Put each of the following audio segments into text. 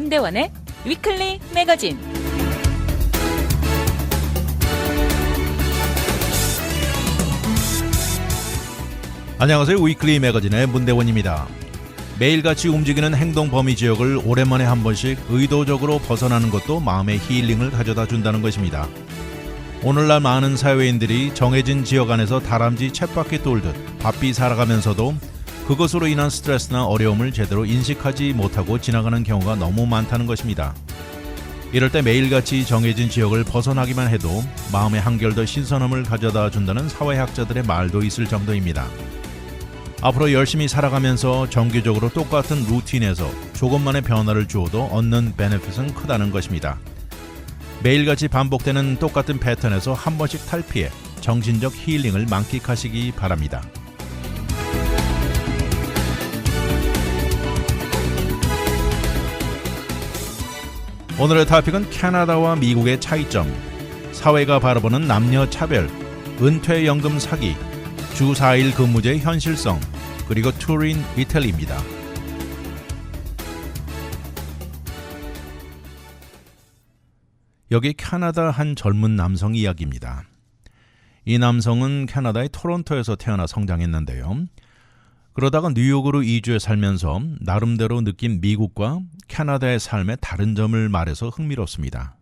문대원의 위클리 매거진. 안녕하세요. 위클리 매거진의 문대원입니다. 매일같이 움직이는 행동 범위 지역을 오랜만에 한 번씩 의도적으로 벗어나는 것도 마음의 힐링을 가져다 준다는 것입니다. 오늘날 많은 사회인들이 정해진 지역 안에서 다람쥐 쳇바퀴 돌듯 바삐 살아가면서도 그것으로 인한 스트레스나 어려움을 제대로 인식하지 못하고 지나가는 경우가 너무 많다는 것입니다. 이럴 때 매일같이 정해진 지역을 벗어나기만 해도 마음에 한결 더 신선함을 가져다 준다는 사회학자들의 말도 있을 정도입니다. 앞으로 열심히 살아가면서 정기적으로 똑같은 루틴에서 조금만의 변화를 주어도 얻는 베네핏은 크다는 것입니다. 매일같이 반복되는 똑같은 패턴에서 한 번씩 탈피해 정신적 힐링을 만끽하시기 바랍니다. 오늘의 토픽은 캐나다와 미국의 차이점, 사회가 바라보는 남녀 차별, 은퇴연금 사기, 주 4일 근무제의 현실성, 그리고 투린 이탈리입니다. 여기 캐나다 한 젊은 남성 이야기입니다. 이 남성은 캐나다의 토론토에서 태어나 성장했는데요. 그러다가 뉴욕으로 이주해 살면서 나름대로 느낀 미국과 캐나다의 삶의 다른 점을 말해서 흥미롭습니다.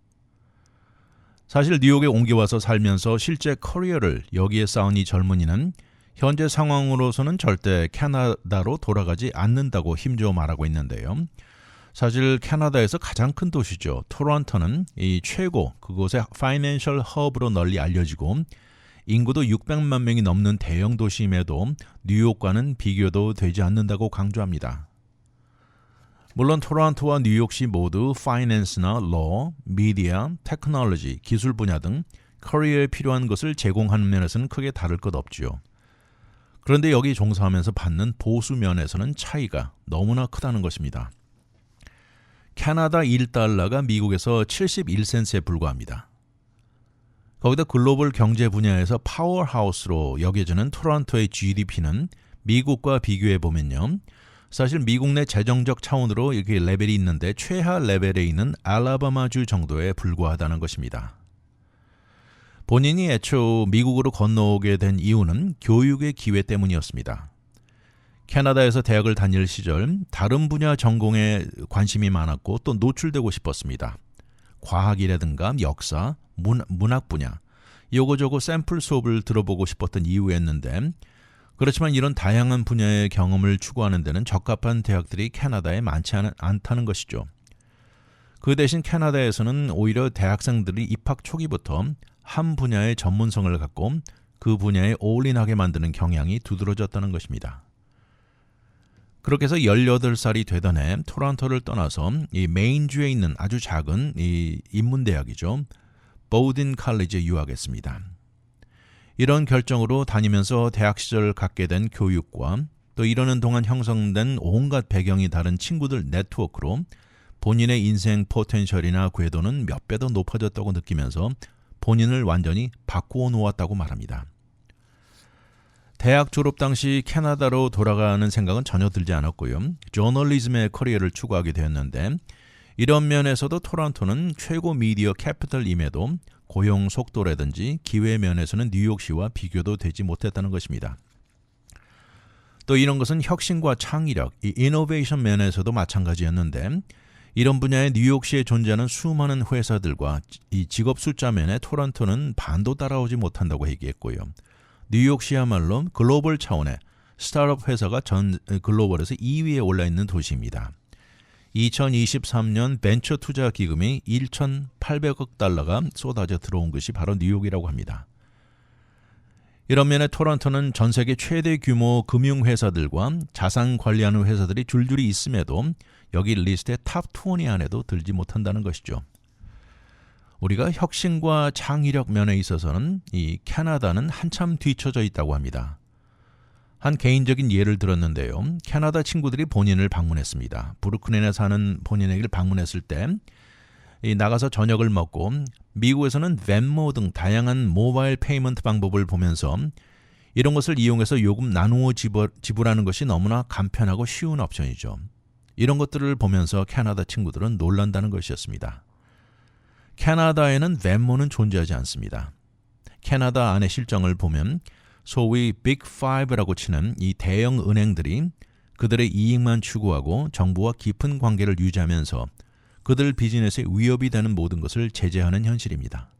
사실 뉴욕에 옮겨와서 살면서 실제 커리어를 여기에 쌓은 이 젊은이는 현재 상황으로서는 절대 캐나다로 돌아가지 않는다고 힘주어 말하고 있는데요. 사실 캐나다에서 가장 큰 도시죠. 토론토는 이 최고 그곳의 파이낸셜 허브로 널리 알려지고 인구도 600만 명이 넘는 대형 도시임에도 뉴욕과는 비교도 되지 않는다고 강조합니다. 물론 토론토와 뉴욕시 모두 파이낸스나 로, 미디어, 테크놀로지, 기술 분야 등 커리어에 필요한 것을 제공하는 면에서는 크게 다를 것 없지요. 그런데 여기 종사하면서 받는 보수 면에서는 차이가 너무나 크다는 것입니다. 캐나다 1달러가 미국에서 71센트에 불과합니다. 거기다 글로벌 경제 분야에서 파워하우스로 여겨지는 토론토의 GDP는 미국과 비교해 보면요. 사실 미국 내 재정적 차원으로 이렇게 레벨이 있는데 최하 레벨에 있는 알라바마주 정도에 불과하다는 것입니다. 본인이 애초 미국으로 건너오게 된 이유는 교육의 기회 때문이었습니다. 캐나다에서 대학을 다닐 시절 다른 분야 전공에 관심이 많았고 또 노출되고 싶었습니다. 과학이라든가 역사, 문학 분야, 요거저거 샘플 수업을 들어보고 싶었던 이유였는데 그렇지만 이런 다양한 분야의 경험을 추구하는 데는 적합한 대학들이 캐나다에 많지 않다는 것이죠. 그 대신 캐나다에서는 오히려 대학생들이 입학 초기부터 한 분야의 전문성을 갖고 그 분야에 올인하게 만드는 경향이 두드러졌다는 것입니다. 그렇게 해서 18살이 되던 해 토론토를 떠나서 이 메인주에 있는 아주 작은 이 인문대학이죠. 보우딘 칼리지에 유학했습니다. 이런 결정으로 다니면서 대학 시절 갖게 된 교육과 또 이러는 동안 형성된 온갖 배경이 다른 친구들 네트워크로 본인의 인생 포텐셜이나 궤도는 몇 배 더 높아졌다고 느끼면서 본인을 완전히 바꾸어 놓았다고 말합니다. 대학 졸업 당시 캐나다로 돌아가는 생각은 전혀 들지 않았고요. 저널리즘의 커리어를 추구하게 되었는데 이런 면에서도 토론토는 최고 미디어 캐피털임에도 고용 속도라든지 기회 면에서는 뉴욕시와 비교도 되지 못했다는 것입니다. 또 이런 것은 혁신과 창의력, 이 이노베이션 면에서도 마찬가지였는데 이런 분야의 뉴욕시에 존재하는 수많은 회사들과 이 직업 숫자 면에 토론토는 반도 따라오지 못한다고 얘기했고요. 뉴욕시야말로 글로벌 차원의 스타트업 회사가 전 글로벌에서 2위에 올라있는 도시입니다. 2023년 벤처 투자 기금이 1,800억 달러가 쏟아져 들어온 것이 바로 뉴욕이라고 합니다. 이런 면에 토론토는 전 세계 최대 규모 금융회사들과 자산 관리하는 회사들이 줄줄이 있음에도 여기 리스트의 탑 20 안에도 들지 못한다는 것이죠. 우리가 혁신과 창의력 면에 있어서는 이 캐나다는 한참 뒤처져 있다고 합니다. 한 개인적인 예를 들었는데요. 캐나다 친구들이 본인을 방문했습니다. 브루클린에 사는 본인에게 방문했을 때 나가서 저녁을 먹고 미국에서는 벤모 등 다양한 모바일 페이먼트 방법을 보면서 이런 것을 이용해서 요금 나누어 지불하는 것이 너무나 간편하고 쉬운 옵션이죠. 이런 것들을 보면서 캐나다 친구들은 놀란다는 것이었습니다. 캐나다에는 웬모는 존재하지 않습니다. 캐나다 안의 실정을 보면 소위 빅 5라고 치는 이 대형 은행들이 그들의 이익만 추구하고 정부와 깊은 관계를 유지하면서 그들 비즈니스에 위협이 되는 모든 것을 제재하는 현실입니다.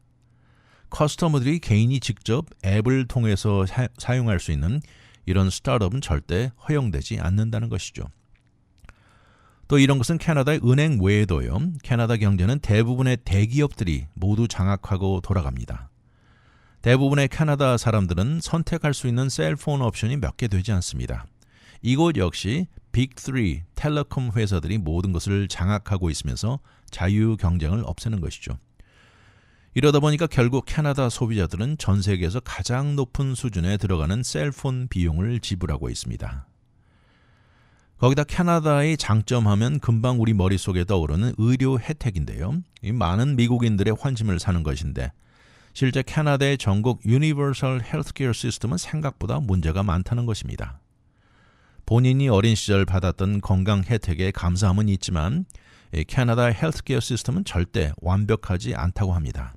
커스터머들이 개인이 직접 앱을 통해서 사용할 수 있는 이런 스타트업은 절대 허용되지 않는다는 것이죠. 또 이런 것은 캐나다의 은행 외에도요. 캐나다 경제는 대부분의 대기업들이 모두 장악하고 돌아갑니다. 대부분의 캐나다 사람들은 선택할 수 있는 셀폰 옵션이 몇 개 되지 않습니다. 이곳 역시 빅3 텔레콤 회사들이 모든 것을 장악하고 있으면서 자유 경쟁을 없애는 것이죠. 이러다 보니까 결국 캐나다 소비자들은 전 세계에서 가장 높은 수준에 들어가는 셀폰 비용을 지불하고 있습니다. 거기다 캐나다의 장점하면 금방 우리 머릿속에 떠오르는 의료 혜택인데요. 이 많은 미국인들의 환심을 사는 것인데 실제 캐나다의 전국 유니버설 헬스케어 시스템은 생각보다 문제가 많다는 것입니다. 본인이 어린 시절 받았던 건강 혜택에 감사함은 있지만 캐나다 헬스케어 시스템은 절대 완벽하지 않다고 합니다.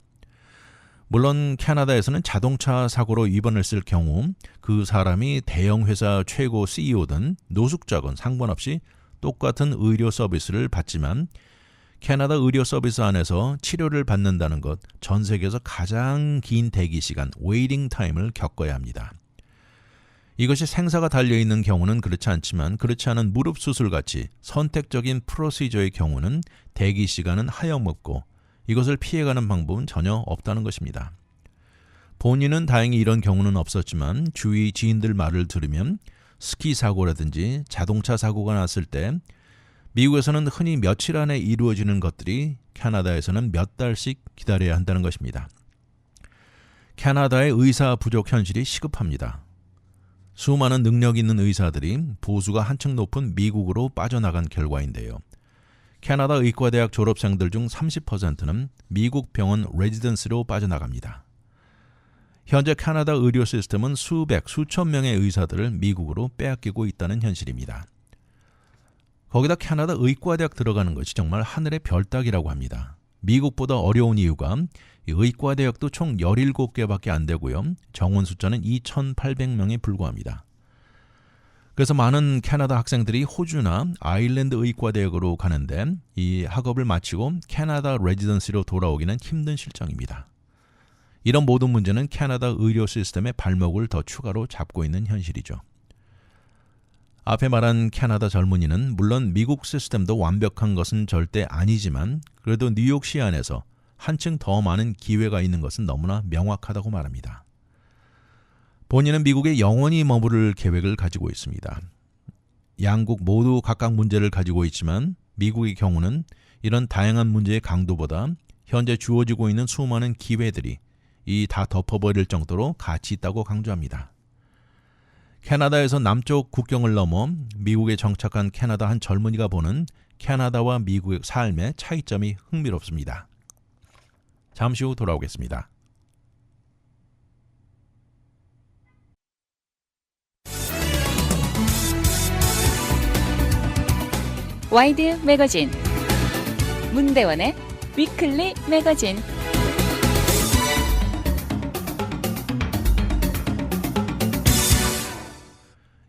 물론 캐나다에서는 자동차 사고로 입원했을 경우 그 사람이 대형 회사 최고 CEO든 노숙자건 상관없이 똑같은 의료 서비스를 받지만 캐나다 의료 서비스 안에서 치료를 받는다는 것 전 세계에서 가장 긴 대기 시간 웨이팅 타임을 겪어야 합니다. 이것이 생사가 달려있는 경우는 그렇지 않지만 그렇지 않은 무릎 수술같이 선택적인 프로시저의 경우는 대기 시간은 하염없고 이것을 피해가는 방법은 전혀 없다는 것입니다. 본인은 다행히 이런 경우는 없었지만 주위 지인들 말을 들으면 스키 사고라든지 자동차 사고가 났을 때 미국에서는 흔히 며칠 안에 이루어지는 것들이 캐나다에서는 몇 달씩 기다려야 한다는 것입니다. 캐나다의 의사 부족 현실이 시급합니다. 수많은 능력 있는 의사들이 보수가 한층 높은 미국으로 빠져나간 결과인데요. 캐나다 의과대학 졸업생들 중 30%는 미국 병원 레지던스로 빠져나갑니다. 현재 캐나다 의료 시스템은 수천 명의 의사들을 미국으로 빼앗기고 있다는 현실입니다. 거기다 캐나다 의과대학 들어가는 것이 정말 하늘의 별 따기라고 합니다. 미국보다 어려운 이유가 의과대학도 총 17개밖에 안 되고요. 정원 숫자는 2,800명에 불과합니다. 그래서 많은 캐나다 학생들이 호주나 아일랜드 의과대학으로 가는데 이 학업을 마치고 캐나다 레지던시로 돌아오기는 힘든 실정입니다. 이런 모든 문제는 캐나다 의료 시스템의 발목을 더 추가로 잡고 있는 현실이죠. 앞에 말한 캐나다 젊은이는 물론 미국 시스템도 완벽한 것은 절대 아니지만 그래도 뉴욕시 안에서 한층 더 많은 기회가 있는 것은 너무나 명확하다고 말합니다. 본인은 미국에 영원히 머무를 계획을 가지고 있습니다. 양국 모두 각각 문제를 가지고 있지만 미국의 경우는 이런 다양한 문제의 강도보다 현재 주어지고 있는 수많은 기회들이 이 다 덮어버릴 정도로 가치 있다고 강조합니다. 캐나다에서 남쪽 국경을 넘어 미국에 정착한 캐나다 한 젊은이가 보는 캐나다와 미국의 삶의 차이점이 흥미롭습니다. 잠시 후 돌아오겠습니다. 와이드 매거진 문대원의 위클리 매거진.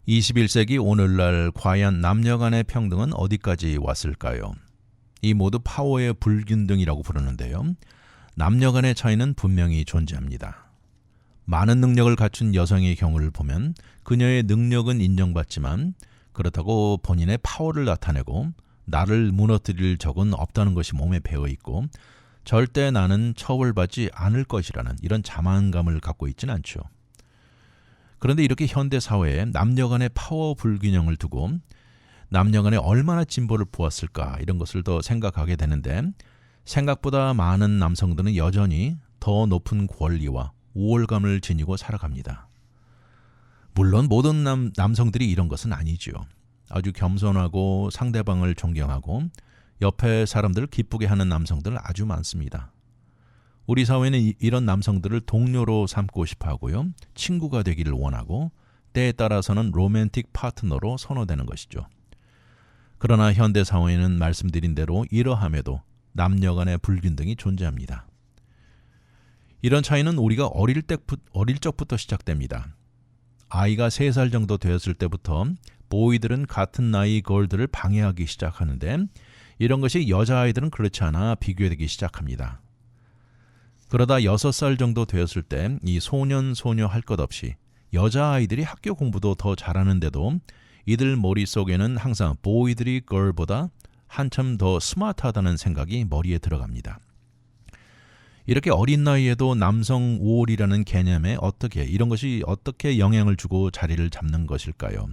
(21세기) 오늘날 과연 남녀 간의 평등은 어디까지 왔을까요? 이 모두 파워의 불균등이라고 부르는데요. 남녀 간의 차이는 분명히 존재합니다. 많은 능력을 갖춘 여성의 경우를 보면 그녀의 능력은 인정받지만 그렇다고 본인의 파워를 나타내고 나를 무너뜨릴 적은 없다는 것이 몸에 배어 있고 절대 나는 처벌받지 않을 것이라는 이런 자만감을 갖고 있지는 않죠. 그런데 이렇게 현대사회에 남녀 간의 파워 불균형을 두고 남녀 간에 얼마나 진보를 보았을까 이런 것을 더 생각하게 되는데 생각보다 많은 남성들은 여전히 더 높은 권리와 우월감을 지니고 살아갑니다. 물론 모든 남성들이 이런 것은 아니죠. 아주 겸손하고 상대방을 존경하고 옆에 사람들을 기쁘게 하는 남성들 아주 많습니다. 우리 사회는 이런 남성들을 동료로 삼고 싶어 하고요. 친구가 되기를 원하고 때에 따라서는 로맨틱 파트너로 선호되는 것이죠. 그러나 현대 사회에는 말씀드린 대로 이러함에도 남녀 간의 불균등이 존재합니다. 이런 차이는 우리가 어릴 적부터 시작됩니다. 아이가 3살 정도 되었을 때부터 보이들은 같은 나이 걸들을 방해하기 시작하는데 이런 것이 여자아이들은 그렇지 않아 비교되기 시작합니다. 그러다 6살 정도 되었을 때 이 소년, 소녀 할 것 없이 여자아이들이 학교 공부도 더 잘하는데도 이들 머릿속에는 항상 보이들이 걸보다 한참 더 스마트하다는 생각이 머리에 들어갑니다. 이렇게 어린 나이에도 남성 우월이라는 개념에 이런 것이 어떻게 영향을 주고 자리를 잡는 것일까요?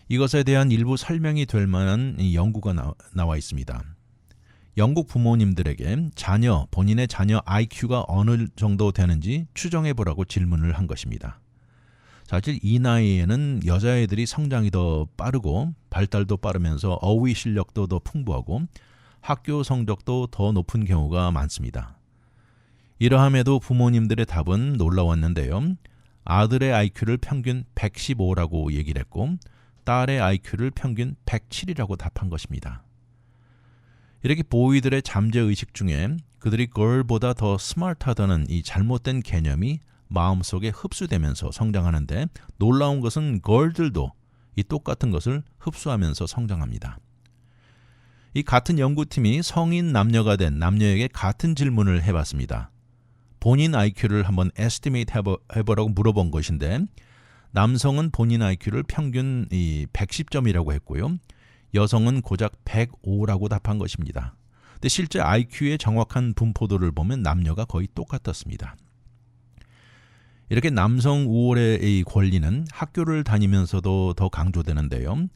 이것에 대한 일부 설명이 될 만한 연구가 나와 있습니다. 영국 부모님들에게 본인의 자녀 IQ가 어느 정도 되는지 추정해보라고 질문을 한 것입니다. 사실 이 나이에는 여자애들이 성장이 더 빠르고 발달도 빠르면서 어휘 실력도 더 풍부하고 학교 성적도 더 높은 경우가 많습니다. 이러함에도 부모님들의 답은 놀라웠는데요. 아들의 IQ를 평균 115라고 얘기를 했고 딸의 IQ를 평균 107이라고 답한 것입니다. 이렇게 보이들의 잠재의식 중에 그들이 걸보다 더 스마트하다는 이 잘못된 개념이 마음속에 흡수되면서 성장하는데 놀라운 것은 걸들도 이 똑같은 것을 흡수하면서 성장합니다. 이 같은 연구팀이 성인 남녀가 된 남녀에게 같은 질문을 해봤습니다. 본인 IQ를 한번 estimate 해보라고 물어본 것인데 남성은 본인 IQ를 평균 110점이라고 했고요. 여성은 고작 105라고 답한 것입니다. 근데 실제 IQ의 정확한 분포도를 보면 남녀가 거의 똑같았습니다. 이렇게 남성 우월의 권리는 학교를 다니면서도 더 강조되는데요.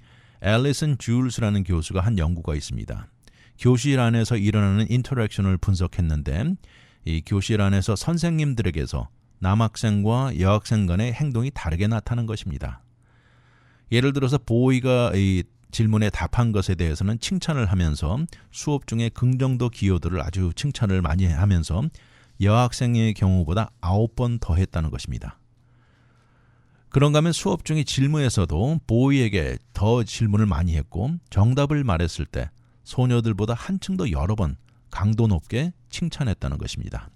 앨리슨 줄스라는 교수가 한 연구가 있습니다. 교실 안에서 일어나는 인터랙션을 분석했는데 이 교실 안에서 선생님들에게서 남학생과 여학생 간의 행동이 다르게 나타난 것입니다. 예를 들어서 보이가 이 질문에 답한 것에 대해서는 칭찬을 하면서 수업 중에 긍정도 기여도를 아주 칭찬을 많이 하면서 여학생의 경우보다 9번 더 했다는 것입니다. 그런가 하면 수업 중에 질문에서도 보이에게 더 질문을 많이 했고 정답을 말했을 때 소녀들보다 한층 더 여러 번 강도 높게 칭찬했다는 것입니다.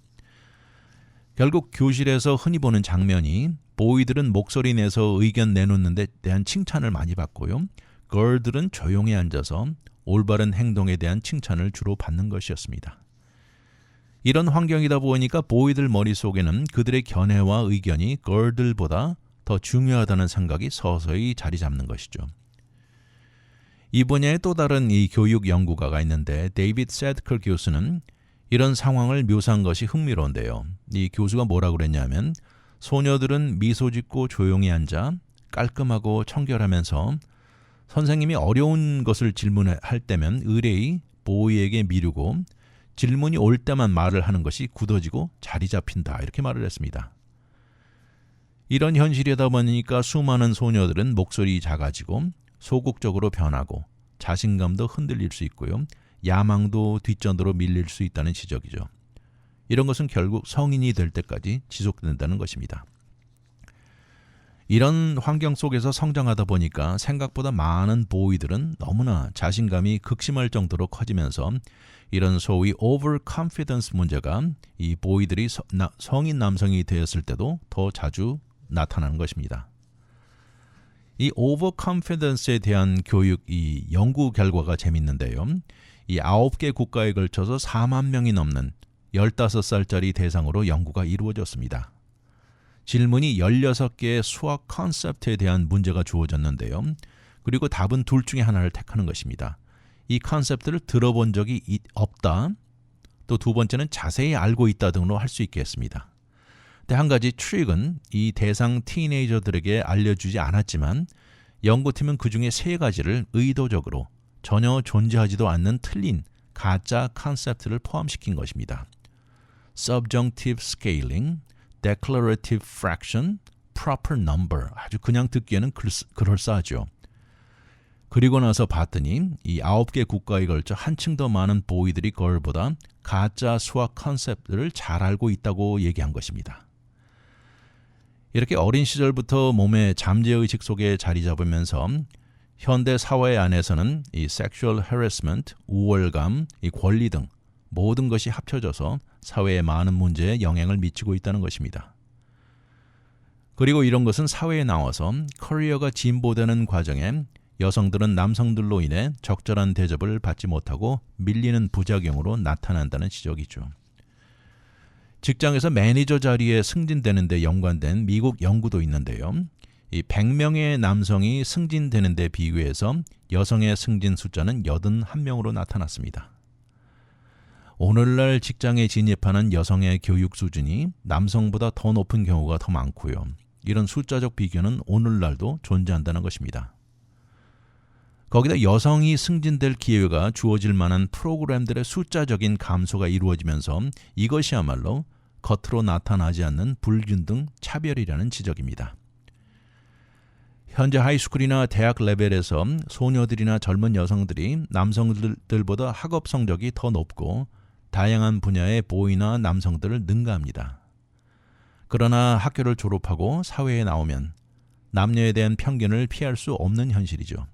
결국 교실에서 흔히 보는 장면이 보이들은 목소리 내서 의견 내놓는데 대한 칭찬을 많이 받고요. 걸들은 조용히 앉아서 올바른 행동에 대한 칭찬을 주로 받는 것이었습니다. 이런 환경이다 보니까 보이들 머릿속에는 그들의 견해와 의견이 걸들보다 더 중요하다는 생각이 서서히 자리 잡는 것이죠. 이 분야에 또 다른 이 교육 연구가가 있는데 데이비드 세드컬 교수는 이런 상황을 묘사한 것이 흥미로운데요. 이 교수가 뭐라고 그랬냐면 소녀들은 미소 짓고 조용히 앉아 깔끔하고 청결하면서 선생님이 어려운 것을 질문할 때면 의뢰의 보이에게 미루고 질문이 올 때만 말을 하는 것이 굳어지고 자리 잡힌다 이렇게 말을 했습니다. 이런 현실이다 보니까 수많은 소녀들은 목소리 작아지고 소극적으로 변하고 자신감도 흔들릴 수 있고요. 야망도 뒷전으로 밀릴 수 있다는 지적이죠. 이런 것은 결국 성인이 될 때까지 지속된다는 것입니다. 이런 환경 속에서 성장하다 보니까 생각보다 많은 보이들은 너무나 자신감이 극심할 정도로 커지면서 이런 소위 overconfidence 문제가 이 보이들이 성인 남성이 되었을 때도 더 자주 나타나는 것입니다. 이 overconfidence에 대한 교육 이 연구 결과가 재밌는데요. 이 9개 국가에 걸쳐서 4만 명이 넘는 15살짜리 대상으로 연구가 이루어졌습니다. 질문이 16개의 수학 컨셉트에 대한 문제가 주어졌는데요. 그리고 답은 둘 중에 하나를 택하는 것입니다. 이 컨셉트를 들어본 적이 없다. 또 두 번째는 자세히 알고 있다 등으로 할 수 있겠습니다. 근데 한 가지 트릭은 이 대상 티네이저들에게 알려주지 않았지만 연구팀은 그중에 3가지를 의도적으로 전혀 존재하지도 않는 틀린 가짜 컨셉트를 포함시킨 것입니다. Subjunctive scaling, declarative fraction, proper number. 아주 그냥 듣기에는 그럴싸하죠. 그리고 나서 봤더니 이 9개 국가에 걸쳐 한층 더 많은 보이들이 걸보다 가짜 수학 컨셉트를 잘 알고 있다고 얘기한 것입니다. 이렇게 어린 시절부터 몸의 잠재의식 속에 자리 잡으면서 현대 사회 안에서는 이 sexual harassment, 우월감, 이 권리 등 모든 것이 합쳐져서 사회에 많은 문제에 영향을 미치고 있다는 것입니다. 그리고 이런 것은 사회에 나와서 커리어가 진보되는 과정에 여성들은 남성들로 인해 적절한 대접을 받지 못하고 밀리는 부작용으로 나타난다는 지적이죠. 직장에서 매니저 자리에 승진되는 데 연관된 미국 연구도 있는데요. 이 100명의 남성이 승진되는 데 비교해서 여성의 승진 숫자는 81명으로 나타났습니다. 오늘날 직장에 진입하는 여성의 교육 수준이 남성보다 더 높은 경우가 더 많고요. 이런 숫자적 비교는 오늘날도 존재한다는 것입니다. 거기다 여성이 승진될 기회가 주어질 만한 프로그램들의 숫자적인 감소가 이루어지면서 이것이야말로 겉으로 나타나지 않는 불균등 차별이라는 지적입니다. 현재 하이스쿨이나 대학 레벨에서 소녀들이나 젊은 여성들이 남성들보다 학업 성적이 더 높고 다양한 분야의 보이나 남성들을 능가합니다. 그러나 학교를 졸업하고 사회에 나오면 남녀에 대한 편견을 피할 수 없는 현실이죠.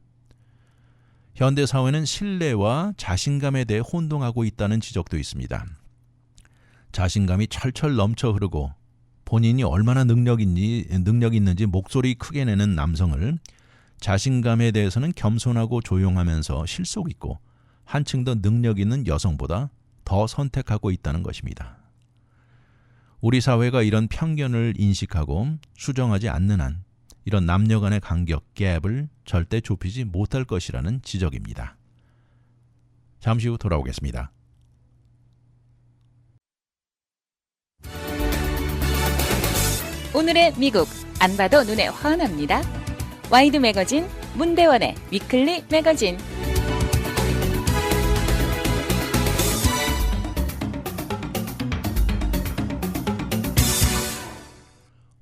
현대 사회는 신뢰와 자신감에 대해 혼동하고 있다는 지적도 있습니다. 자신감이 철철 넘쳐 흐르고 본인이 얼마나 능력 있는지 목소리 크게 내는 남성을 자신감에 대해서는 겸손하고 조용하면서 실속 있고 한층 더 능력 있는 여성보다 더 선택하고 있다는 것입니다. 우리 사회가 이런 편견을 인식하고 수정하지 않는 한 이런 남녀 간의 간격, 갭을 절대 좁히지 못할 것이라는 지적입니다. 잠시 후 돌아오겠습니다. 오늘의 미국 안 봐도 눈에 환합니다. 와이드 매거진 문대원의 위클리 매거진.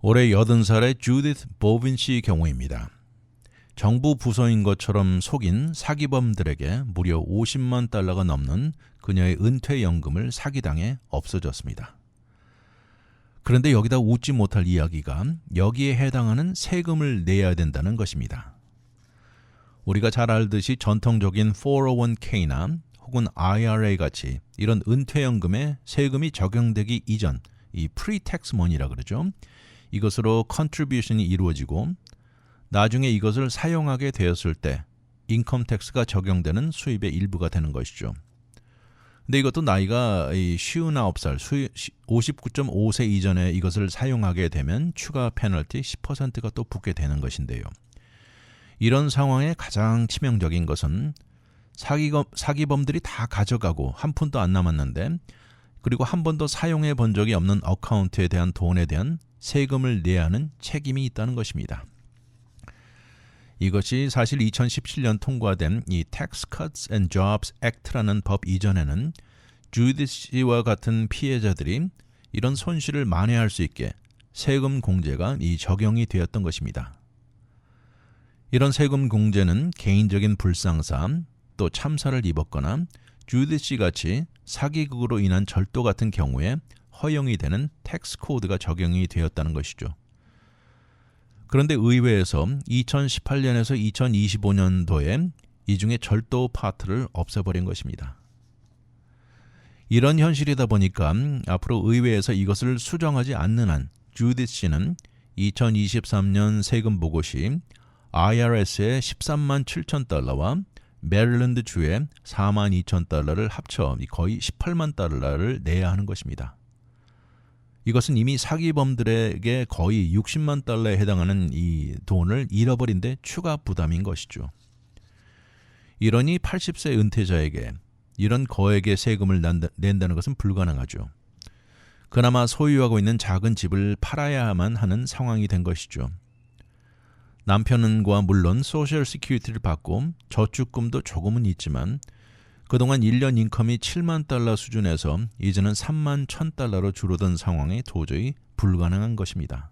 올해 80살의 주디스 보빈 씨 경우입니다. 정부 부서인 것처럼 속인 사기범들에게 무려 50만 달러가 넘는 그녀의 은퇴연금을 사기당해 없어졌습니다. 그런데 여기다 웃지 못할 이야기가 여기에 해당하는 세금을 내야 된다는 것입니다. 우리가 잘 알듯이 전통적인 401k나 혹은 IRA 같이 이런 은퇴연금에 세금이 적용되기 이전 이 프리텍스 머니라 그러죠. 이것으로 컨트리뷰션이 이루어지고 나중에 이것을 사용하게 되었을 때 인컴 텍스가 적용되는 수입의 일부가 되는 것이죠. 근데 이것도 나이가 59살, 59.5세 이전에 이것을 사용하게 되면 추가 페널티 10%가 또 붙게 되는 것인데요. 이런 상황에 가장 치명적인 것은 사기범들이 다 가져가고 한 푼도 안 남았는데 그리고 한 번도 사용해 본 적이 없는 어카운트에 대한 돈에 대한 세금을 내야 하는 책임이 있다는 것입니다. 이것이 사실 2017년 통과된 이 Tax Cuts and Jobs Act라는 법 이전에는 주디스 씨와 같은 피해자들이 이런 손실을 만회할 수 있게 세금 공제가 적용이 되었던 것입니다. 이런 세금 공제는 개인적인 불상사 또 참사를 입었거나 주디스 씨 같이 사기극으로 인한 절도 같은 경우에 허용이 되는 텍스 코드가 적용이 되었다는 것이죠. 그런데 의회에서 2018년에서 2025년도에 이 중에 절도 파트를 없애버린 것입니다. 이런 현실이다 보니까 앞으로 의회에서 이것을 수정하지 않는 한 주디스 씨는 2023년 세금 보고 시 IRS의 13만 7천 달러와 메릴랜드 주의 4만 2천 달러를 합쳐 거의 18만 달러를 내야 하는 것입니다. 이것은 이미 사기범들에게 거의 60만 달러에 해당하는 이 돈을 잃어버린 데 추가 부담인 것이죠. 이러니 80세 은퇴자에게 이런 거액의 세금을 낸다는 것은 불가능하죠. 그나마 소유하고 있는 작은 집을 팔아야만 하는 상황이 된 것이죠. 남편과 물론 소셜 시큐리티를 받고 저축금도 조금은 있지만 그동안 1년 인컴이 7만 달러 수준에서 이제는 3만 1,000달러로 줄어든 상황에 도저히 불가능한 것입니다.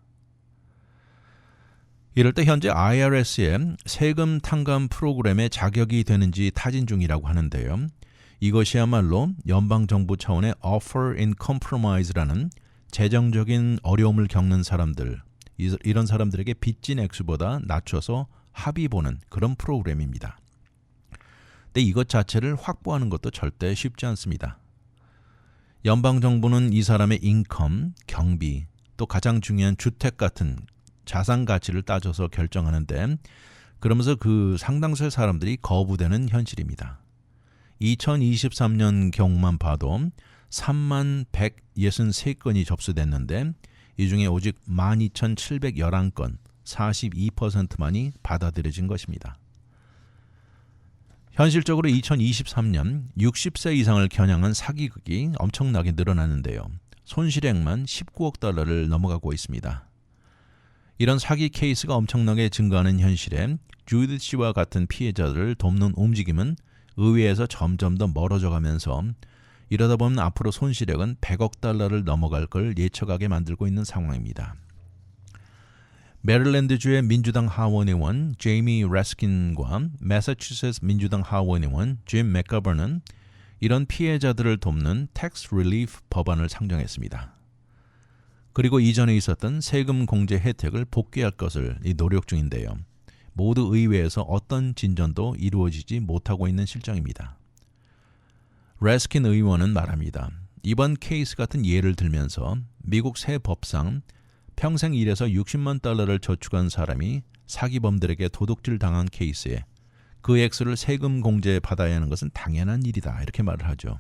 이럴 때 현재 IRS의 세금 탕감 프로그램에 자격이 되는지 타진 중이라고 하는데요. 이것이야말로 연방정부 차원의 Offer in Compromise라는 재정적인 어려움을 겪는 사람들, 이런 사람들에게 빚진 액수보다 낮춰서 합의 보는 그런 프로그램입니다. 근데 이것 자체를 확보하는 것도 절대 쉽지 않습니다. 연방정부는 이 사람의 인컴, 경비, 또 가장 중요한 주택 같은 자산 가치를 따져서 결정하는데 그러면서 그 상당수의 사람들이 거부되는 현실입니다. 2023년 경우만 봐도 3만 163건이 접수됐는데 이 중에 오직 12,711건, 42%만이 받아들여진 것입니다. 현실적으로 2023년 60세 이상을 겨냥한 사기극이 엄청나게 늘어났는데요. 손실액만 19억 달러를 넘어가고 있습니다. 이런 사기 케이스가 엄청나게 증가하는 현실에 주디스 씨와 같은 피해자들을 돕는 움직임은 의회에서 점점 더 멀어져 가면서 이러다 보면 앞으로 손실액은 100억 달러를 넘어갈 걸 예측하게 만들고 있는 상황입니다. 메릴랜드주의 민주당 하원 의원 제이미 레스킨과 매사추세츠 민주당 하원 의원 짐 맥거버는 이런 피해자들을 돕는 텍스 릴리프 법안을 상정했습니다. 그리고 이전에 있었던 세금 공제 혜택을 복귀할 것을 노력 중인데요. 모두 의회에서 어떤 진전도 이루어지지 못하고 있는 실정입니다. 레스킨 의원은 말합니다. 이번 케이스 같은 예를 들면서 미국 새 법상 평생 일해서 60만 달러를 저축한 사람이 사기범들에게 도둑질 당한 케이스에 그 액수를 세금 공제 받아야 하는 것은 당연한 일이다 이렇게 말을 하죠.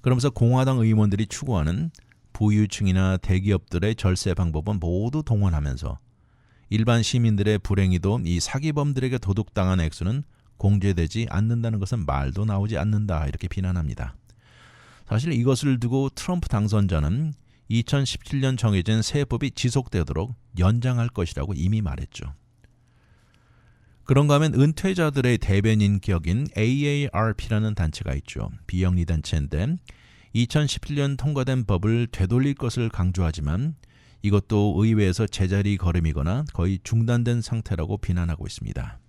그러면서 공화당 의원들이 추구하는 부유층이나 대기업들의 절세 방법은 모두 동원하면서 일반 시민들의 불행히도 이 사기범들에게 도둑당한 액수는 공제되지 않는다는 것은 말도 나오지 않는다 이렇게 비난합니다. 사실 이것을 두고 트럼프 당선자는 2017년 정해진 세법이 지속되도록 연장할 것이라고 이미 말했죠. 그런가 하면 은퇴자들의 대변인 격인 AARP라는 단체가 있죠. 비영리 단체인데 2017년 통과된 법을 되돌릴 것을 강조하지만 이것도 의회에서 제자리 걸음이거나 거의 중단된 상태라고 비난하고 있습니다.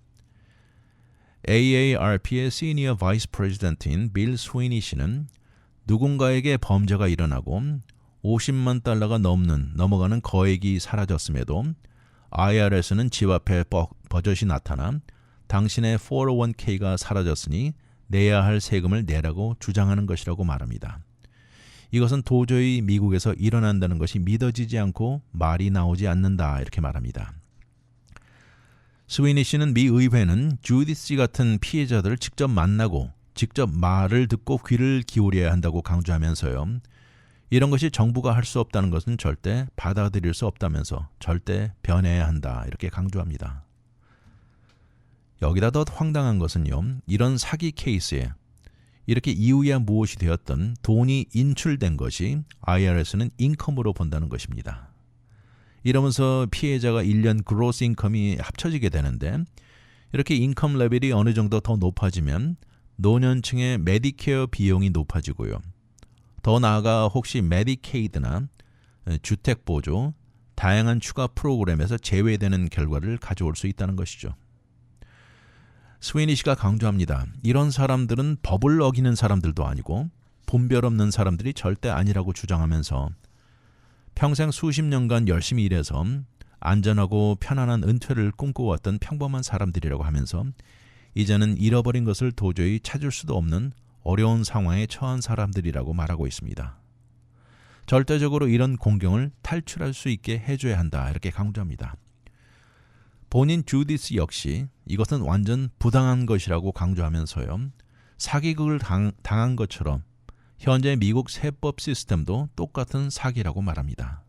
AARP의 시니어 바이스 프레지던트인 빌 스위니 씨는 누군가에게 범죄가 일어나고 50만 달러가 넘어가는 거액이 사라졌음에도 IRS는 집 앞에 버젓이 나타나 당신의 401k가 사라졌으니 내야 할 세금을 내라고 주장하는 것이라고 말합니다. 이것은 도저히 미국에서 일어난다는 것이 믿어지지 않고 말이 나오지 않는다 이렇게 말합니다. 스위니 씨는 미 의회는 주디스 씨 같은 피해자들을 직접 만나고 직접 말을 듣고 귀를 기울여야 한다고 강조하면서요. 이런 것이 정부가 할 수 없다는 것은 절대 받아들일 수 없다면서 절대 변해야 한다 이렇게 강조합니다. 여기다 더 황당한 것은요. 이런 사기 케이스에 이렇게 이유야 무엇이 되었던 돈이 인출된 것이 IRS는 인컴으로 본다는 것입니다. 이러면서 피해자가 1년 그로스 인컴이 합쳐지게 되는데 이렇게 인컴 레벨이 어느 정도 더 높아지면 노년층의 메디케어 비용이 높아지고요. 더 나아가 혹시 메디케이드나 주택보조, 다양한 추가 프로그램에서 제외되는 결과를 가져올 수 있다는 것이죠. 스위니 씨가 강조합니다. 이런 사람들은 법을 어기는 사람들도 아니고 분별 없는 사람들이 절대 아니라고 주장하면서 평생 수십 년간 열심히 일해서 안전하고 편안한 은퇴를 꿈꿔왔던 평범한 사람들이라고 하면서 이제는 잃어버린 것을 도저히 찾을 수도 없는 어려운 상황에 처한 사람들이라고 말하고 있습니다. 절대적으로 이런 공경을 탈출할 수 있게 해줘야 한다 이렇게 강조합니다. 본인 주디스 역시 이것은 완전 부당한 것이라고 강조하면서요. 사기극을 당한 것처럼 현재 미국 세법 시스템도 똑같은 사기라고 말합니다.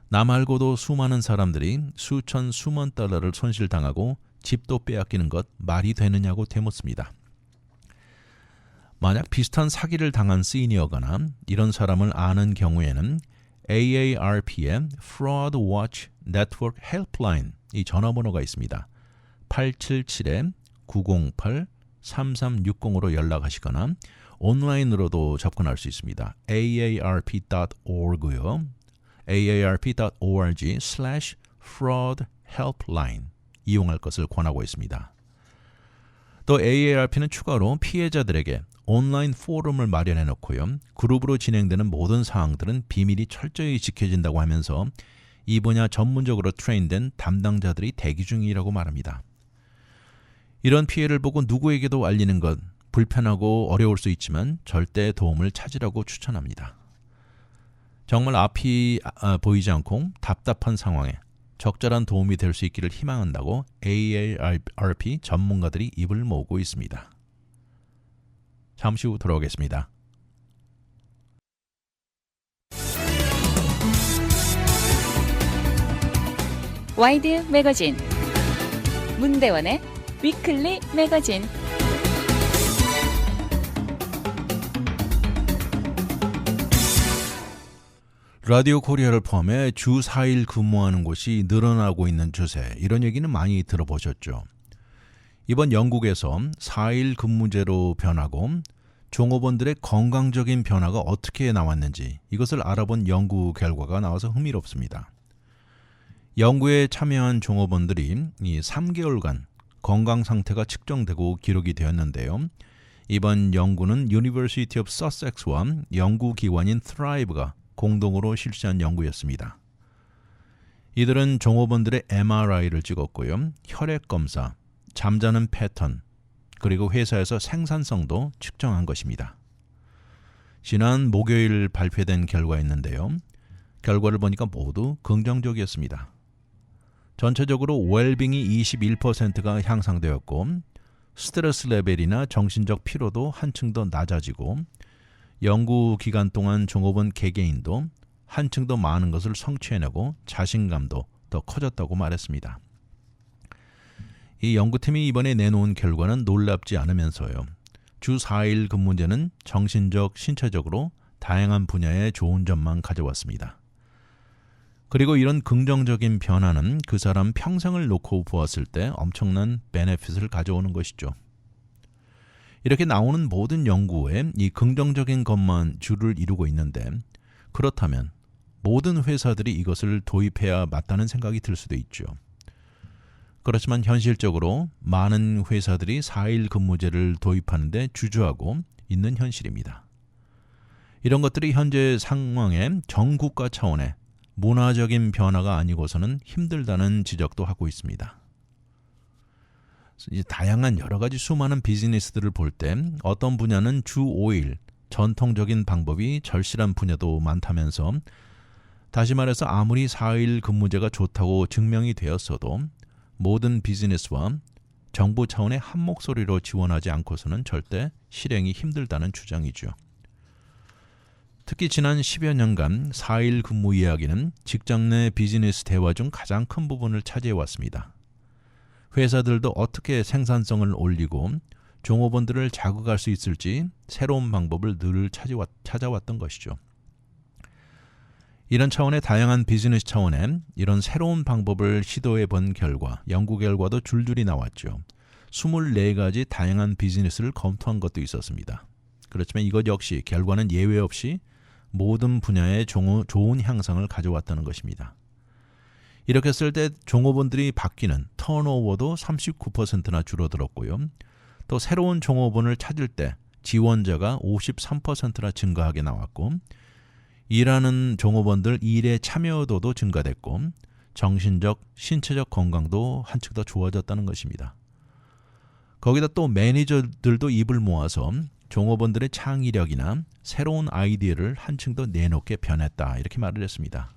나 말고도 수많은 사람들이 수만 달러를 손실당하고 집도 빼앗기는 것 말이 되느냐고 되묻습니다. 만약 비슷한 사기를 당한 시니어거나 이런 사람을 아는 경우에는 AARP의 Fraud Watch Network Helpline 이 전화번호가 있습니다. 877-908-3360으로 연락하시거나 온라인으로도 접근할 수 있습니다. aarp.org요. aarp.org/fraudhelpline 이용할 것을 권하고 있습니다. 또 AARP는 추가로 피해자들에게 온라인 포럼을 마련해 놓고요. 그룹으로 진행되는 모든 사항들은 비밀이 철저히 지켜진다고 하면서 이 분야 전문적으로 트레인된 담당자들이 대기 중이라고 말합니다. 이런 피해를 보고 누구에게도 알리는 것 불편하고 어려울 수 있지만 절대 도움을 찾으라고 추천합니다. 정말 앞이 보이지 않고 답답한 상황에 적절한 도움이 될 수 있기를 희망한다고 AARP 전문가들이 입을 모으고 있습니다. 잠시 후 돌아오겠습니다. 와이드 매거진 문대원의 위클리 매거진. 라디오 코리아를 포함해 주 4일 근무하는 곳이 늘어나고 있는 추세, 이런 얘기는 많이 들어보셨죠. 이번 영국에서 4일 근무제로 변하고 종업원들의 건강적인 변화가 어떻게 나왔는지 이것을 알아본 연구 결과가 나와서 흥미롭습니다. 연구에 참여한 종업원들이 이 3개월간 건강 상태가 측정되고 기록이 되었는데요. 이번 연구는 University of Sussex와 연구기관인 Thrive가 공동으로 실시한 연구였습니다. 이들은 종업원들의 MRI를 찍었고요. 혈액 검사, 잠자는 패턴, 그리고 회사에서 생산성도 측정한 것입니다. 지난 목요일 발표된 결과였는데요. 결과를 보니까 모두 긍정적이었습니다. 전체적으로 웰빙이 21%가 향상되었고 스트레스 레벨이나 정신적 피로도 한층 더 낮아지고 연구 기간 동안 종업원 개개인도 한층 더 많은 것을 성취해내고 자신감도 더 커졌다고 말했습니다. 이 연구팀이 이번에 내놓은 결과는 놀랍지 않으면서요. 주 4일 근무제는 정신적, 신체적으로 다양한 분야에 좋은 점만 가져왔습니다. 그리고 이런 긍정적인 변화는 그 사람 평생을 놓고 보았을 때 엄청난 베네핏을 가져오는 것이죠. 이렇게 나오는 모든 연구에 이 긍정적인 것만 주를 이루고 있는데, 그렇다면 모든 회사들이 이것을 도입해야 맞다는 생각이 들 수도 있죠. 그렇지만 현실적으로 많은 회사들이 4일 근무제를 도입하는 데 주저하고 있는 현실입니다. 이런 것들이 현재 상황에 전국가 차원의 문화적인 변화가 아니고서는 힘들다는 지적도 하고 있습니다. 다양한 여러 가지 수많은 비즈니스들을 볼 때 어떤 분야는 주 5일 전통적인 방법이 절실한 분야도 많다면서, 다시 말해서 아무리 4일 근무제가 좋다고 증명이 되었어도 모든 비즈니스와 정부 차원의 한 목소리로 지원하지 않고서는 절대 실행이 힘들다는 주장이죠. 특히 지난 10여 년간 4일 근무 이야기는 직장 내 비즈니스 대화 중 가장 큰 부분을 차지해왔습니다. 회사들도 어떻게 생산성을 올리고 종업원들을 자극할 수 있을지 새로운 방법을 늘 찾아왔던 것이죠. 이런 차원의 다양한 비즈니스 차원에 이런 새로운 방법을 시도해 본 결과, 연구 결과도 줄줄이 나왔죠. 24가지 다양한 비즈니스를 검토한 것도 있었습니다. 그렇지만 이것 역시 결과는 예외 없이 모든 분야에 좋은 향상을 가져왔다는 것입니다. 이렇게 쓸 때 종업원들이 바뀌는 턴오버도 39%나 줄어들었고요. 또 새로운 종업원을 찾을 때 지원자가 53%나 증가하게 나왔고, 일하는 종업원들 일의 참여도도 증가됐고, 정신적, 신체적 건강도 한층 더 좋아졌다는 것입니다. 거기다 또 매니저들도 입을 모아서 종업원들의 창의력이나 새로운 아이디어를 한층 더 내놓게 변했다, 이렇게 말을 했습니다.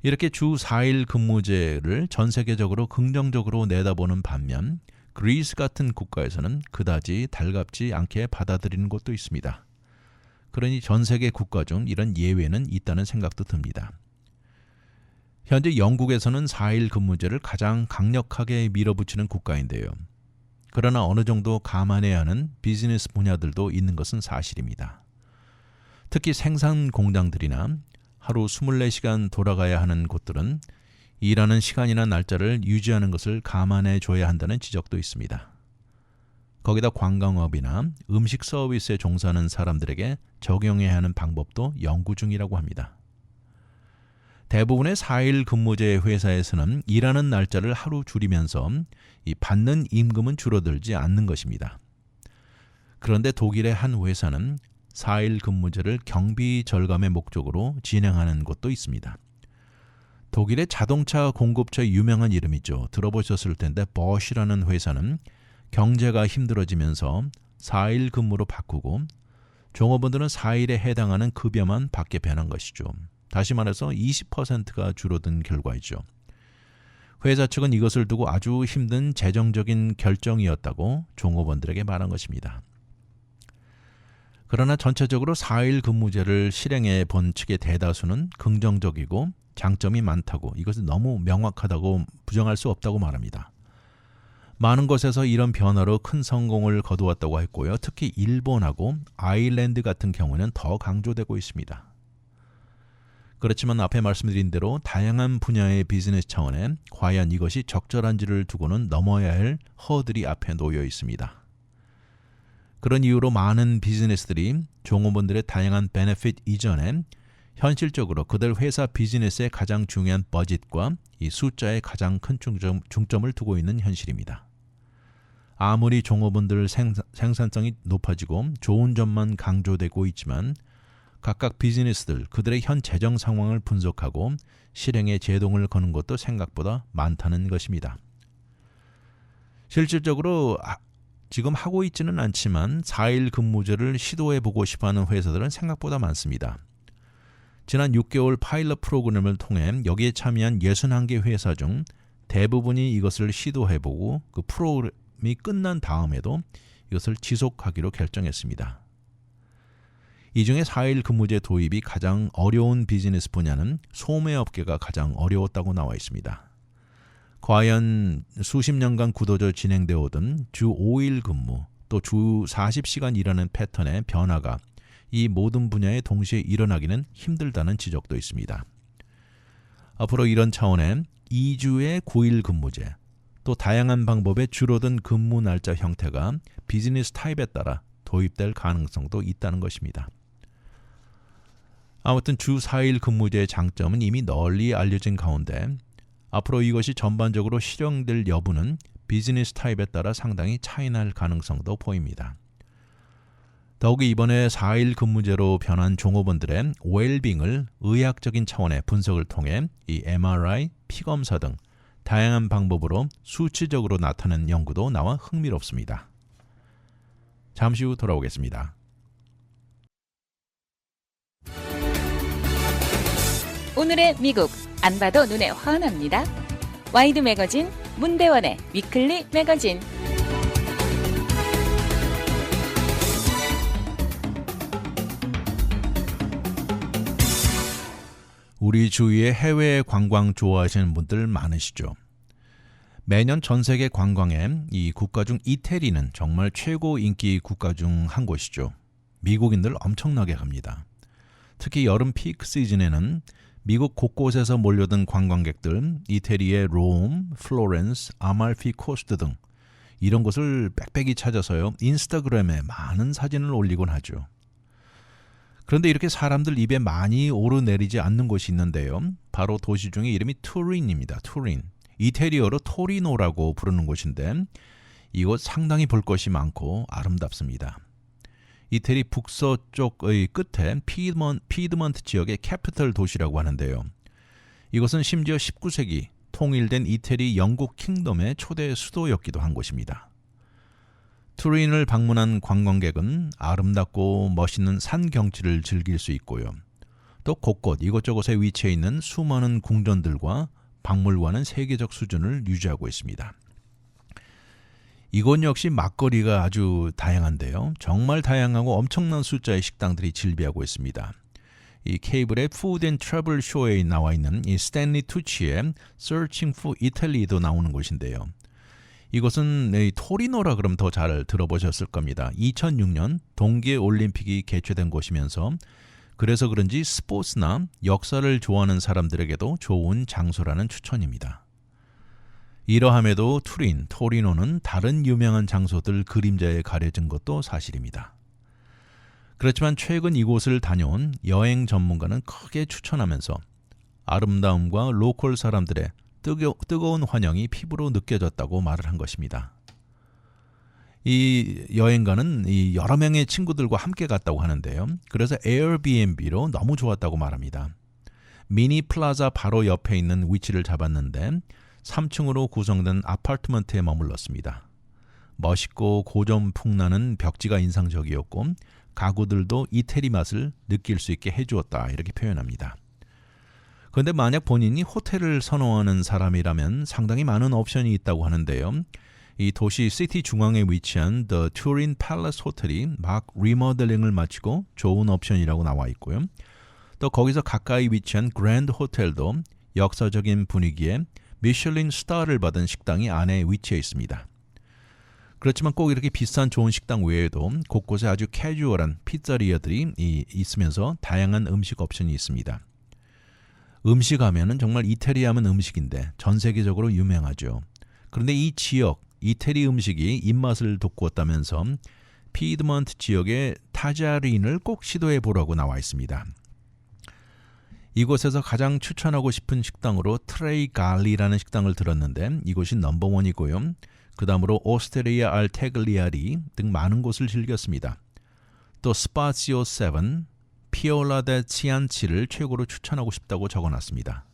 이렇게 주 4일 근무제를 전 세계적으로 긍정적으로 내다보는 반면 그리스 같은 국가에서는 그다지 달갑지 않게 받아들이는 곳도 있습니다. 그러니 전 세계 국가 중 이런 예외는 있다는 생각도 듭니다. 현재 영국에서는 4일 근무제를 가장 강력하게 밀어붙이는 국가인데요. 그러나 어느 정도 감안해야 하는 비즈니스 분야들도 있는 것은 사실입니다. 특히 생산 공장들이나 하루 24시간 돌아가야 하는 곳들은 일하는 시간이나 날짜를 유지하는 것을 감안해 줘야 한다는 지적도 있습니다. 거기다 관광업이나 음식 서비스에 종사하는 사람들에게 적용해야 하는 방법도 연구 중이라고 합니다. 대부분의 4일 근무제 회사에서는 일하는 날짜를 하루 줄이면서 이 받는 임금은 줄어들지 않는 것입니다. 그런데 독일의 한 회사는 4일 근무제를 경비 절감의 목적으로 진행하는 곳도 있습니다. 독일의 자동차 공급처의 유명한 이름이죠. 들어보셨을 텐데 버시라는 회사는 경제가 힘들어지면서 4일 근무로 바꾸고 종업원들은 4일에 해당하는 급여만 받게 변한 것이죠. 다시 말해서 20%가 줄어든 결과이죠. 회사 측은 이것을 두고 아주 힘든 재정적인 결정이었다고 종업원들에게 말한 것입니다. 그러나 전체적으로 4일 근무제를 실행해 본 측의 대다수는 긍정적이고 장점이 많다고, 이것은 너무 명확하다고 부정할 수 없다고 말합니다. 많은 곳에서 이런 변화로 큰 성공을 거두었다고 했고요. 특히 일본하고 아일랜드 같은 경우는 더 강조되고 있습니다. 그렇지만 앞에 말씀드린 대로 다양한 분야의 비즈니스 차원에 과연 이것이 적절한지를 두고는 넘어야 할 허들이 앞에 놓여 있습니다. 그런 이유로 많은 비즈니스들이 종업원들의 다양한 베네핏 이전에 현실적으로 그들 회사 비즈니스의 가장 중요한 버짓과 이 숫자에 가장 큰 중점을 두고 있는 현실입니다. 아무리 종업원들 생산성이 높아지고 좋은 점만 강조되고 있지만 각각 비즈니스들 그들의 현 재정 상황을 분석하고 실행에 제동을 거는 것도 생각보다 많다는 것입니다. 실질적으로 지금 하고 있지는 않지만 4일 근무제를 시도해보고 싶어하는 회사들은 생각보다 많습니다. 지난 6개월 파일럿 프로그램을 통해 여기에 참여한 61개 회사 중 대부분이 이것을 시도해보고 그 프로그램이 끝난 다음에도 이것을 지속하기로 결정했습니다. 이 중에 4일 근무제 도입이 가장 어려운 비즈니스 분야는 소매업계가 가장 어려웠다고 나와 있습니다. 과연 수십 년간 굳어져 진행되어 오던 주 5일 근무 또 주 40시간 일하는 패턴의 변화가 이 모든 분야에 동시에 일어나기는 힘들다는 지적도 있습니다. 앞으로 이런 차원의 2주의 9일 근무제, 또 다양한 방법의 줄어든 근무 날짜 형태가 비즈니스 타입에 따라 도입될 가능성도 있다는 것입니다. 아무튼 주 4일 근무제의 장점은 이미 널리 알려진 가운데 앞으로 이것이 전반적으로 실현될 여부는 비즈니스 타입에 따라 상당히 차이날 가능성도 보입니다. 더욱이 이번에 4일 근무제로 변한 종업원들의 웰빙을 의학적인 차원의 분석을 통해 이 MRI, 피검사 등 다양한 방법으로 수치적으로 나타낸 연구도 나와 흥미롭습니다. 잠시 후 돌아오겠습니다. 오늘의 미국 안 봐도 눈에 환합니다. 와이드 매거진 문대원의 위클리 매거진. 우리 주위에 해외 관광 좋아하시는 분들 많으시죠. 매년 전 세계 관광에 이 국가 중 이태리는 정말 최고 인기 국가 중 한 곳이죠. 미국인들 엄청나게 갑니다. 특히 여름 피크 시즌에는 미국 곳곳에서 몰려든 관광객들, 이태리의 롬, 플로렌스, 아말피 코스트 등 이런 곳을 빽빽이 찾아서요. 인스타그램에 많은 사진을 올리곤 하죠. 그런데 이렇게 사람들 입에 많이 오르내리지 않는 곳이 있는데요. 바로 도시 중에 이름이 투린입니다. 투린. 이태리어로 토리노라고 부르는 곳인데 이곳 상당히 볼 것이 많고 아름답습니다. 이태리 북서쪽의 끝에 피드먼트 지역의 캐피털 도시라고 하는데요. 이것은 심지어 19세기 통일된 이태리 영국 킹덤의 초대 수도였기도 한 곳입니다. 투린을 방문한 관광객은 아름답고 멋있는 산 경치를 즐길 수 있고요. 또 곳곳 이곳저곳에 위치해 있는 수많은 궁전들과 박물관은 세계적 수준을 유지하고 있습니다. 이곳 역시 막거리가 아주 다양한데요. 정말 다양하고 엄청난 숫자의 식당들이 즐비하고 있습니다. 이 케이블의 푸드 앤 트래블 쇼에 나와 있는 이 스탠리 투치의 Searching for Italy도 나오는 곳인데요. 이것은 토리노라 그러면 더 잘 들어보셨을 겁니다. 2006년 동계 올림픽이 개최된 곳이면서 그래서 그런지 스포츠나 역사를 좋아하는 사람들에게도 좋은 장소라는 추천입니다. 이러함에도 토리노는 다른 유명한 장소들 그림자에 가려진 것도 사실입니다. 그렇지만 최근 이곳을 다녀온 여행 전문가는 크게 추천하면서 아름다움과 로컬 사람들의 뜨거운 환영이 피부로 느껴졌다고 말을 한 것입니다. 이 여행가는 이 여러 명의 친구들과 함께 갔다고 하는데요. 그래서 에어비앤비로 너무 좋았다고 말합니다. 미니 플라자 바로 옆에 있는 위치를 잡았는데 3층으로 구성된 아파트먼트에 머물렀습니다. 멋있고 고전풍나는 벽지가 인상적이었고 가구들도 이태리 맛을 느낄 수 있게 해주었다 이렇게 표현합니다. 그런데 만약 본인이 호텔을 선호하는 사람이라면 상당히 많은 옵션이 있다고 하는데요. 이 도시 시티 중앙에 위치한 The Turin Palace 호텔이 막 리모델링을 마치고 좋은 옵션이라고 나와 있고요. 또 거기서 가까이 위치한 그랜드 호텔도 역사적인 분위기에 미슐린 스타를 받은 식당이 안에 위치해 있습니다. 그렇지만 꼭 이렇게 비싼 좋은 식당 외에도 곳곳에 아주 캐주얼한 피자리아들이 있으면서 다양한 음식 옵션이 있습니다. 음식 하면은 정말 이태리 하면 음식인데 전 세계적으로 유명하죠. 그런데 이 지역 이태리 음식이 입맛을 돋구었다면서 피드먼트 지역의 타자린을 꼭 시도해 보라고 나와 있습니다. 이곳에서 가장 추천하고 싶은 식당으로 트레이 갈리라는 식당을 들었는데 이곳이 넘버원이고요. 그 다음으로 오스테리아 알테글리아리 등 많은 곳을 즐겼습니다. 또 스파시오 7, 피올라 데 치안치를 최고로 추천하고 싶다고 적어놨습니다.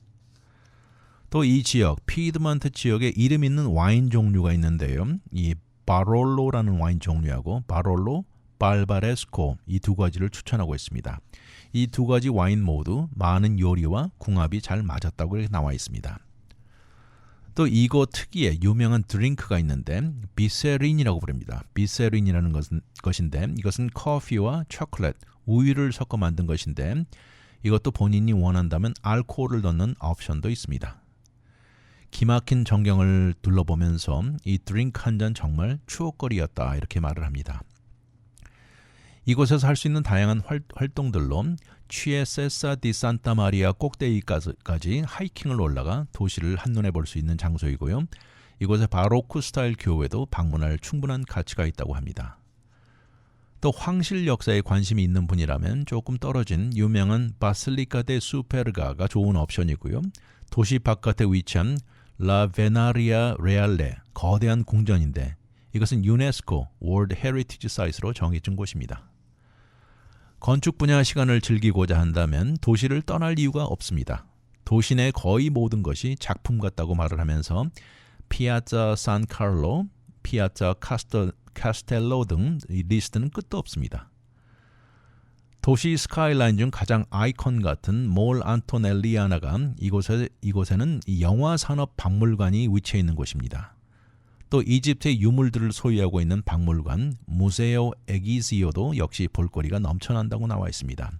또 이 지역, 피드먼트 지역에 이름 있는 와인 종류가 있는데요. 이 바롤로라는 와인 종류하고 바롤로, 발바레스코 이 두 가지를 추천하고 있습니다. 이 두 가지 와인 모두 많은 요리와 궁합이 잘 맞았다고 이렇게 나와 있습니다. 또 이곳 특유의 유명한 드링크가 있는데 비세린이라고 부릅니다. 비세린이라는 것인데 이것은 커피와 초콜릿, 우유를 섞어 만든 것인데 이것도 본인이 원한다면 알코올을 넣는 옵션도 있습니다. 기막힌 전경을 둘러보면서 이 드링크 한 잔 정말 추억거리였다 이렇게 말을 합니다. 이곳에서 할 수 있는 다양한 활동들로 취에세사 디 산타 마리아 꼭대기까지 하이킹을 올라가 도시를 한눈에 볼 수 있는 장소이고요. 이곳의 바로크 스타일 교회도 방문할 충분한 가치가 있다고 합니다. 또 황실 역사에 관심이 있는 분이라면 조금 떨어진 유명한 바실리카 데 수페르가가 좋은 옵션이고요. 도시 바깥에 위치한 라 베나리아 레알레 거대한 궁전인데 이것은 유네스코 월드 헤리티지 사이트로 정해진 곳입니다. 건축 분야 시간을 즐기고자 한다면 도시를 떠날 이유가 없습니다. 도시 내 거의 모든 것이 작품 같다고 말을 하면서 피아자 산카를로, 피아자 카스텔로 등 이 리스트는 끝도 없습니다. 도시 스카이라인 중 가장 아이콘 같은 몰 안토넬리아나가 이곳에는 영화 산업 박물관이 위치해 있는 곳입니다. 또 이집트의 유물들을 소유하고 있는 박물관 무세오 에기지오도 역시 볼거리가 넘쳐난다고 나와 있습니다.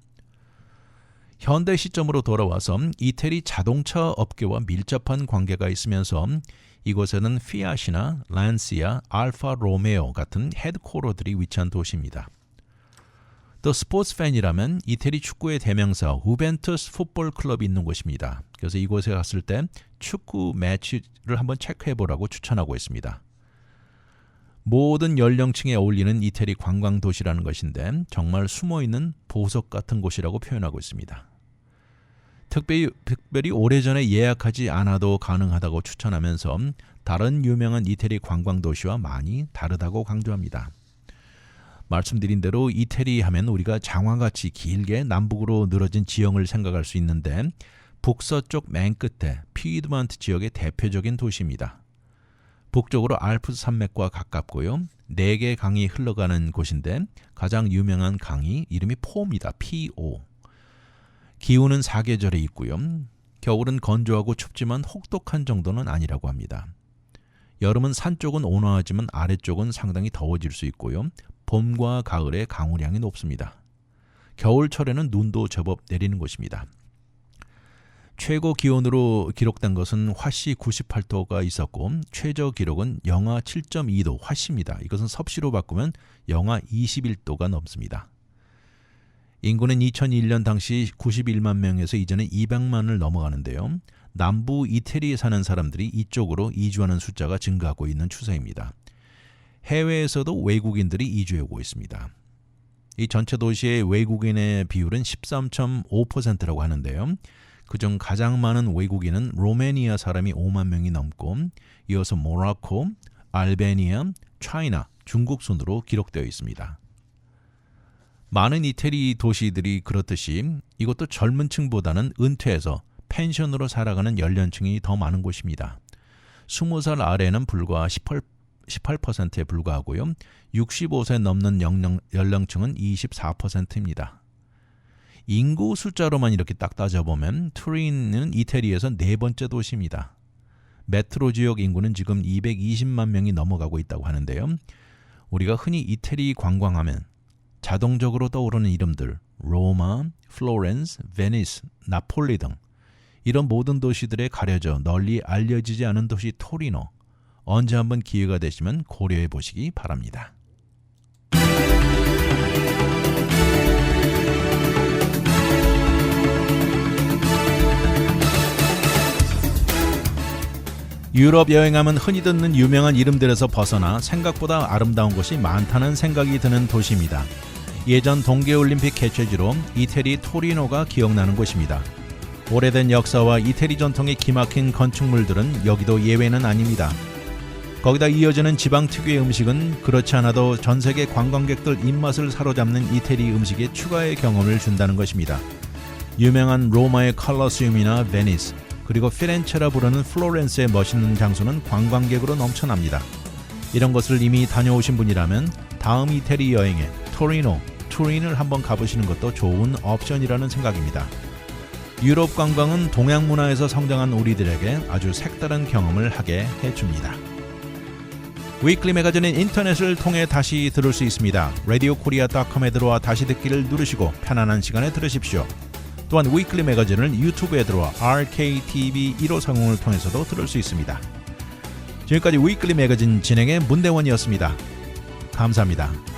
현대 시점으로 돌아와서 이태리 자동차 업계와 밀접한 관계가 있으면서 이곳에는 피아시나 란시아, 알파 로메오 같은 헤드코어들이 위치한 도시입니다. 또 스포츠 팬이라면 이태리 축구의 대명사 후벤투스 풋볼 클럽이 있는 곳입니다. 그래서 이곳에 갔을 때 축구 매치를 한번 체크해 보라고 추천하고 있습니다. 모든 연령층에 어울리는 이태리 관광 도시라는 것인데 정말 숨어있는 보석 같은 곳이라고 표현하고 있습니다. 특별히 오래전에 예약하지 않아도 가능하다고 추천하면서 다른 유명한 이태리 관광 도시와 많이 다르다고 강조합니다. 말씀드린 대로 이태리 하면 우리가 장화같이 길게 남북으로 늘어진 지형을 생각할 수 있는데 북서쪽 맨 끝에 피드먼트 지역의 대표적인 도시입니다. 북쪽으로 알프스 산맥과 가깝고요. 4개 강이 흘러가는 곳인데 가장 유명한 강이 이름이 포입니다. PO. 기후는 4계절에 있고요. 겨울은 건조하고 춥지만 혹독한 정도는 아니라고 합니다. 여름은 산 쪽은 온화하지만 아래쪽은 상당히 더워질 수 있고요. 봄과 가을에 강우량이 높습니다. 겨울철에는 눈도 제법 내리는 곳입니다. 최고 기온으로 기록된 것은 화씨 98도가 있었고 최저 기록은 영하 7.2도 화씨입니다. 이것은 섭씨로 바꾸면 영하 21도가 넘습니다. 인구는 2001년 당시 91만 명에서 이제는 200만을 넘어가는데요. 남부 이태리에 사는 사람들이 이쪽으로 이주하는 숫자가 증가하고 있는 추세입니다. 해외에서도 외국인들이 이주하고 있습니다. 이 전체 도시의 외국인의 비율은 13.5%라고 하는데요. 그중 가장 많은 외국인은 로메니아 사람이 5만 명이 넘고 이어서 모로코, 알베니아, 차이나, 중국 순으로 기록되어 있습니다. 많은 이태리 도시들이 그렇듯이 이것도 젊은 층보다는 은퇴해서 펜션으로 살아가는 연령층이 더 많은 곳입니다. 20살 아래는 불과 18%에 불과하고요. 65세 넘는 연령층은 24%입니다. 인구 숫자로만 이렇게 딱 따져보면 투린은 이태리에서 네 번째 도시입니다. 메트로 지역 인구는 지금 220만 명이 넘어가고 있다고 하는데요. 우리가 흔히 이태리 관광하면 자동적으로 떠오르는 이름들 로마, 플로렌스, 베니스, 나폴리 등 이런 모든 도시들에 가려져 널리 알려지지 않은 도시 토리노, 언제 한번 기회가 되시면 고려해 보시기 바랍니다. 유럽 여행하면 흔히 듣는 유명한 이름들에서 벗어나 생각보다 아름다운 곳이 많다는 생각이 드는 도시입니다. 예전 동계올림픽 개최지로 이태리 토리노가 기억나는 곳입니다. 오래된 역사와 이태리 전통의 기막힌 건축물들은 여기도 예외는 아닙니다. 거기다 이어지는 지방 특유의 음식은 그렇지 않아도 전 세계 관광객들 입맛을 사로잡는 이태리 음식에 추가의 경험을 준다는 것입니다. 유명한 로마의 컬러시움이나 베니스, 그리고 피렌체라 부르는 플로렌스의 멋있는 장소는 관광객으로 넘쳐납니다. 이런 것을 이미 다녀오신 분이라면 다음 이태리 여행에 토리노, 투린을 한번 가보시는 것도 좋은 옵션이라는 생각입니다. 유럽 관광은 동양 문화에서 성장한 우리들에게 아주 색다른 경험을 하게 해줍니다. 위클리 매거진은 인터넷을 통해 다시 들을 수 있습니다. radiokorea.com에 들어와 다시 듣기를 누르시고 편안한 시간에 들으십시오. 또한 위클리 매거진을 유튜브에 들어와 RKTV 1540을 통해서도 들을 수 있습니다. 지금까지 위클리 매거진 진행의 문대원이었습니다. 감사합니다.